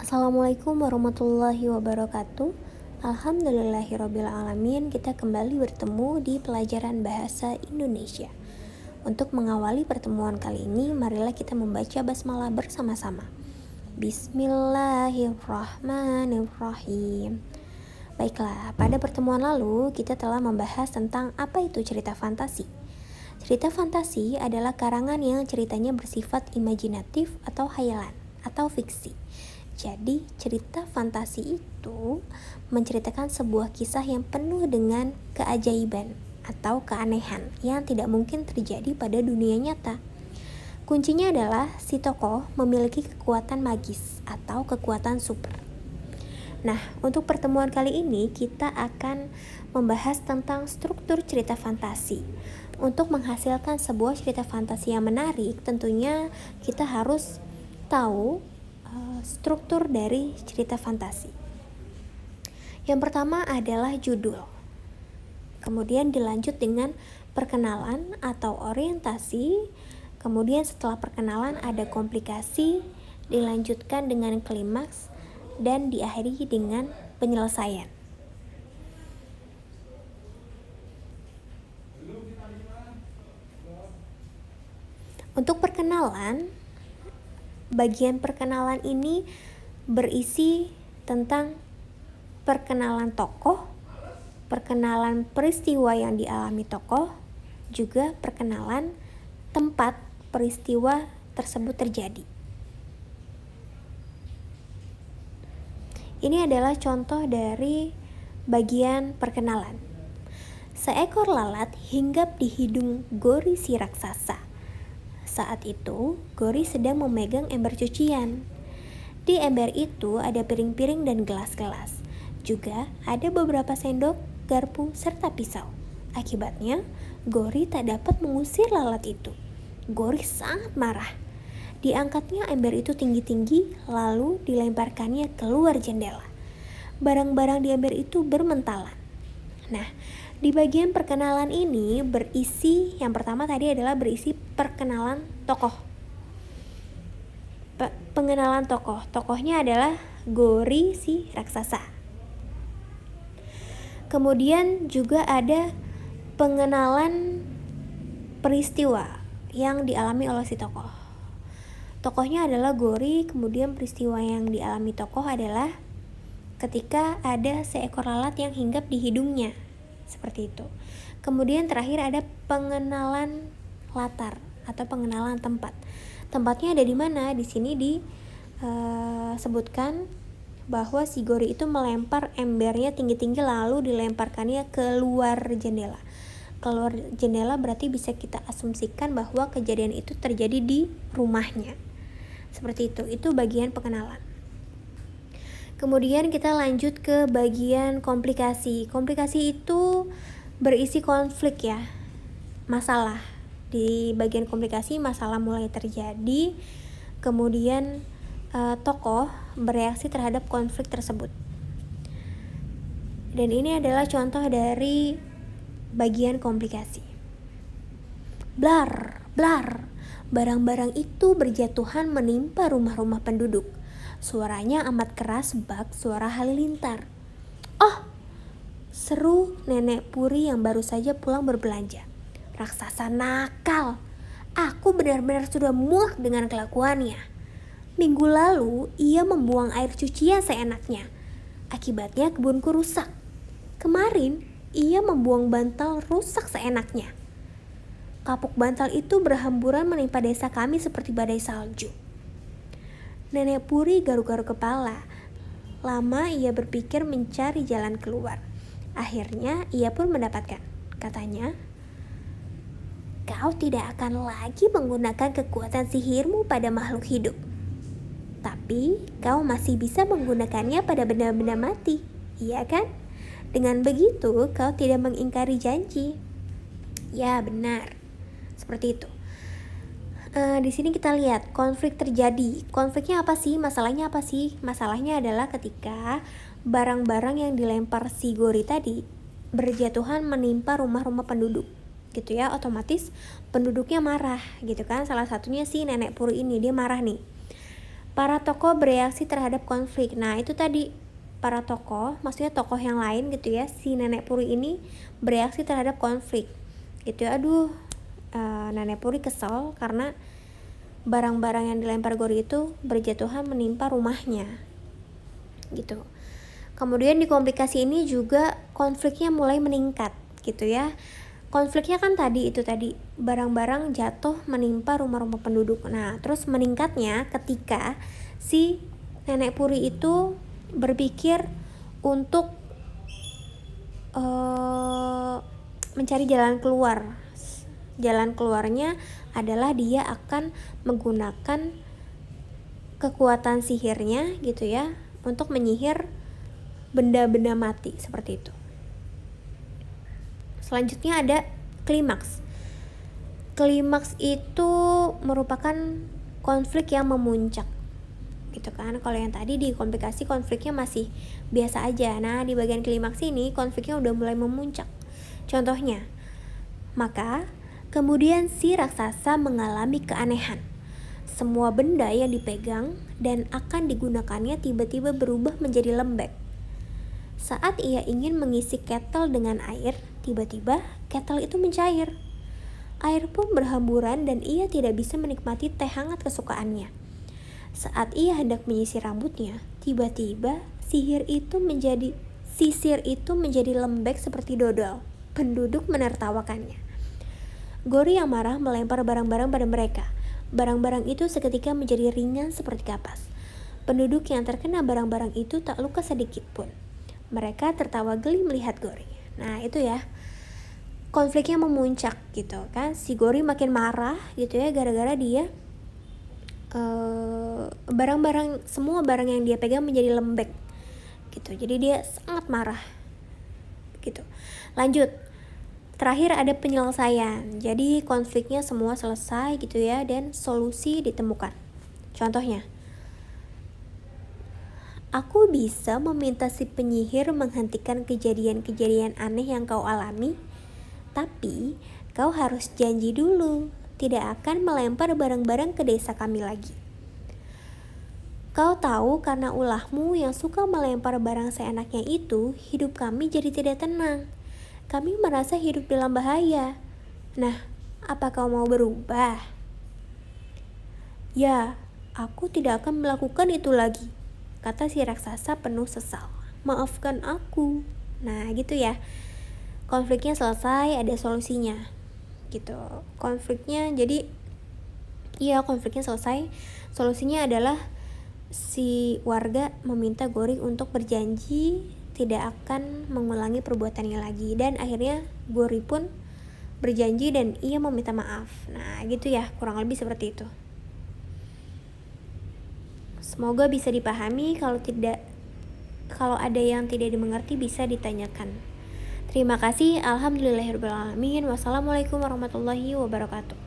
Assalamualaikum warahmatullahi wabarakatuh. Alhamdulillahirrabbilalamin. Kita kembali bertemu di pelajaran bahasa Indonesia. Untuk mengawali pertemuan kali ini, marilah kita membaca basmalah bersama-sama. Bismillahirrahmanirrahim. Baiklah, pada pertemuan lalu kita telah membahas tentang apa itu cerita fantasi. Cerita fantasi adalah karangan yang ceritanya bersifat imajinatif atau khayalan atau fiksi. Jadi, cerita fantasi itu menceritakan sebuah kisah yang penuh dengan keajaiban atau keanehan yang tidak mungkin terjadi pada dunia nyata. Kuncinya adalah si tokoh memiliki kekuatan magis atau kekuatan super. Nah, untuk pertemuan kali ini kita akan membahas tentang struktur cerita fantasi. Untuk menghasilkan sebuah cerita fantasi yang menarik, tentunya kita harus tahu struktur dari cerita fantasi. Yang pertama adalah judul. Kemudian dilanjut dengan perkenalan atau orientasi. Kemudian setelah perkenalan ada komplikasi, dilanjutkan dengan klimaks, dan diakhiri dengan penyelesaian. Untuk perkenalan, bagian perkenalan ini berisi tentang perkenalan tokoh, perkenalan peristiwa yang dialami tokoh, juga perkenalan tempat peristiwa tersebut terjadi. Ini adalah contoh dari bagian perkenalan. Seekor lalat hinggap di hidung Gori si raksasa. Saat itu, Gori sedang memegang ember cucian. Di ember itu ada piring-piring dan gelas-gelas. Juga ada beberapa sendok, garpu, serta pisau. Akibatnya, Gori tak dapat mengusir lalat itu. Gori sangat marah. Diangkatnya ember itu tinggi-tinggi, lalu dilemparkannya keluar jendela. Barang-barang di ember itu bermentalan. Nah, di bagian perkenalan ini berisi, yang pertama tadi adalah berisi perkenalan tokoh. Pengenalan tokoh. Tokohnya adalah Gori si raksasa. Kemudian juga ada pengenalan peristiwa yang dialami oleh si tokoh. Tokohnya adalah Gori, kemudian peristiwa yang dialami tokoh adalah ketika ada seekor lalat yang hinggap di hidungnya. Seperti itu. Kemudian terakhir ada pengenalan latar atau pengenalan tempat. Tempatnya ada di mana? Di sini disebutkan bahwa si Gori itu melempar embernya tinggi-tinggi lalu dilemparkannya keluar jendela. Keluar jendela berarti bisa kita asumsikan bahwa kejadian itu terjadi di rumahnya. Seperti itu. Itu bagian pengenalan. Kemudian kita lanjut ke bagian komplikasi. Komplikasi itu berisi konflik ya, masalah. Di bagian komplikasi masalah mulai terjadi, kemudian tokoh bereaksi terhadap konflik tersebut. Dan ini adalah contoh dari bagian komplikasi. Blar, blar, barang-barang itu berjatuhan menimpa rumah-rumah penduduk. Suaranya amat keras bak suara halilintar. Oh, seru nenek Puri yang baru saja pulang berbelanja. Raksasa nakal. Aku benar-benar sudah muak dengan kelakuannya. Minggu lalu ia membuang air cucian seenaknya. Akibatnya kebunku rusak. Kemarin ia membuang bantal rusak seenaknya. Kapuk bantal itu berhamburan menimpa desa kami seperti badai salju. Nenek Puri garuk-garuk kepala. Lama ia berpikir mencari jalan keluar. Akhirnya ia pun mendapatkan. Katanya, kau tidak akan lagi menggunakan kekuatan sihirmu pada makhluk hidup. Tapi kau masih bisa menggunakannya pada benda-benda mati. Iya kan? Dengan begitu kau tidak mengingkari janji. Ya benar. Seperti itu. Di sini kita lihat konflik terjadi. Konfliknya apa sih? Masalahnya apa sih? Masalahnya adalah ketika barang-barang yang dilempar si Gori tadi berjatuhan menimpa rumah-rumah penduduk, gitu ya. Otomatis penduduknya marah, gitu kan. Salah satunya si nenek Puri ini, dia marah nih. Para tokoh bereaksi terhadap konflik. Nah, itu tadi para tokoh, maksudnya tokoh yang lain gitu ya. Si nenek puri ini bereaksi terhadap konflik. Gitu ya. Aduh, nenek puri kesel karena barang-barang yang dilempar Gori itu berjatuhan menimpa rumahnya. Gitu. Kemudian di komplikasi ini juga konfliknya mulai meningkat gitu ya. Konfliknya kan tadi barang-barang jatuh menimpa rumah-rumah penduduk. Nah, terus meningkatnya ketika si nenek puri itu berpikir untuk mencari jalan keluar. Jalan keluarnya adalah dia akan menggunakan kekuatan sihirnya gitu ya untuk menyihir benda-benda mati seperti itu. Selanjutnya ada klimaks. Klimaks itu merupakan konflik yang memuncak gitu kan. Kalau yang tadi di komplikasi konfliknya masih biasa aja. Nah, di bagian klimaks ini konfliknya udah mulai memuncak. Contohnya, maka kemudian si raksasa mengalami keanehan. Semua benda yang dipegang dan akan digunakannya tiba-tiba berubah menjadi lembek. Saat ia ingin mengisi kettle dengan air, tiba-tiba kettle itu mencair. Air pun berhamburan dan ia tidak bisa menikmati teh hangat kesukaannya. Saat ia hendak menyisir rambutnya, tiba-tiba sisir itu menjadi lembek seperti dodol. Penduduk menertawakannya. Gori yang marah melempar barang-barang pada mereka. Barang-barang itu seketika menjadi ringan seperti kapas. Penduduk yang terkena barang-barang itu tak luka sedikit pun. Mereka tertawa geli melihat Gori. Nah, itu ya. Konfliknya memuncak gitu kan. Si Gori makin marah gitu ya gara-gara dia semua barang yang dia pegang menjadi lembek gitu. Jadi dia sangat marah gitu. Lanjut. Terakhir ada penyelesaian. Jadi konfliknya semua selesai gitu ya dan solusi ditemukan. Contohnya, aku bisa meminta si penyihir menghentikan kejadian-kejadian aneh yang kau alami, tapi kau harus janji dulu tidak akan melempar barang-barang ke desa kami lagi. Kau tahu karena ulahmu yang suka melempar barang seenaknya itu, hidup kami jadi tidak tenang. Kami merasa hidup dalam bahaya. Nah, apa kau mau berubah? Ya, aku tidak akan melakukan itu lagi, kata si raksasa penuh sesal. Maafkan aku. Nah, gitu ya. Konfliknya selesai, ada solusinya. Gitu. Konfliknya selesai. Solusinya adalah si warga meminta Gori untuk berjanji tidak akan mengulangi perbuatannya lagi, dan akhirnya Gori pun berjanji dan ia meminta maaf. Nah, gitu ya, kurang lebih seperti itu. Semoga bisa dipahami. Kalau ada yang tidak dimengerti bisa ditanyakan. Terima kasih. Alhamdulillahirobbilalamin. Wassalamualaikum warahmatullahi wabarakatuh.